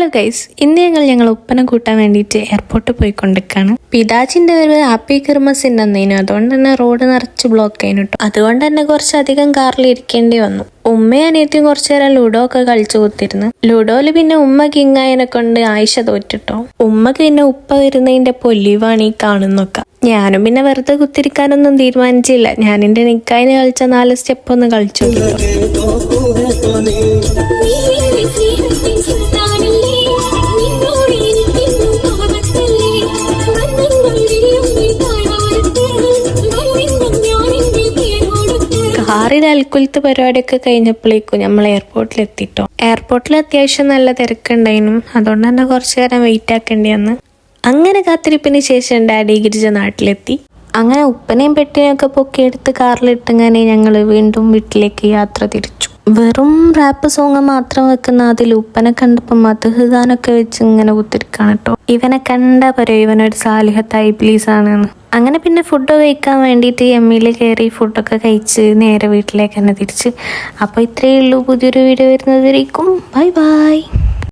Hello guys, ഇന്ന് ഞങ്ങൾ ഉപ്പനെ കൂട്ടാൻ വേണ്ടിയിട്ട് എയർപോർട്ടിൽ പോയിക്കൊണ്ടിരിക്കുകയാണ്. പിതാജിന്റെ ഒരു ഹാപ്പി ക്രിസ്മസിന്റെ അന്നേനു, അതുകൊണ്ട് തന്നെ റോഡ് നിറച്ച് ബ്ലോക്ക് ആയിരുന്നു. അതുകൊണ്ട് തന്നെ കുറച്ചധികം കാറിൽ ഇരിക്കേണ്ടി വന്നു. ഉമ്മയും അനിയത്തിയും കുറച്ചു നേരം ലുഡോ ഒക്കെ കളിച്ചു കുത്തിരുന്നു. ലുഡോയില് പിന്നെ ഉമ്മ കിങ്ങായനെ കൊണ്ട് ആയിഷ തോറ്റിട്ടോ. ഉമ്മക്ക് പിന്നെ ഉപ്പ വരുന്നതിന്റെ പൊലിവാണ് ഈ കാണുന്നൊക്കെ. ഞാനും പിന്നെ വെറുതെ കുത്തിരിക്കാനൊന്നും തീരുമാനിച്ചില്ല. ഞാൻ എന്റെ നിക്കായിന് കളിച്ച 4 സ്റ്റെപ്പ് ഒന്ന് കളിച്ചു. കാറിൽ അൽക്കുലത്ത് പരിപാടിയൊക്കെ കഴിഞ്ഞപ്പോഴേക്കും നമ്മൾ എയർപോർട്ടിൽ എത്തിട്ടോ. എയർപോർട്ടിൽ അത്യാവശ്യം നല്ല തിരക്കുണ്ടായിരുന്നു. അതുകൊണ്ട് തന്നെ കുറച്ചു നേരം വെയിറ്റ് ആക്കേണ്ടി വന്ന്. അങ്ങനെ കാത്തിരിപ്പിന് ശേഷം ഡാഡി ഗിരിജ നാട്ടിലെത്തി. അങ്ങനെ ഉപ്പനെയും പെട്ടിനെയും ഒക്കെ പൊക്കിയെടുത്ത് കാറിലിട്ടങ്ങനെ ഞങ്ങൾ വീണ്ടും വീട്ടിലേക്ക് യാത്ര തിരിച്ചു. വെറും റാപ്പ് സോങ് മാത്രം വെക്കുന്ന അതിൽ ഉപ്പനെ കണ്ടപ്പോൾ മദ്ഹ് ഗാനൊക്കെ വെച്ച് ഇങ്ങനെ കുത്തിരിക്കാണ് കേട്ടോ. ഇവനെ കണ്ടാ പറയോ ഇവനൊരു സാലിഹത്തായി പ്ലീസാണെന്ന്. അങ്ങനെ പിന്നെ ഫുഡ് കഴിക്കാൻ വേണ്ടിയിട്ട് എമ്മിയിൽ കയറി ഫുഡൊക്കെ കഴിച്ച് നേരെ വീട്ടിലേക്ക് തന്നെ തിരിച്ച്. അപ്പോൾ ഇത്രയേ ഉള്ളൂ. പുതിയൊരു വീഡിയോ വരുന്നതിലേക്കും ബൈ ബൈ.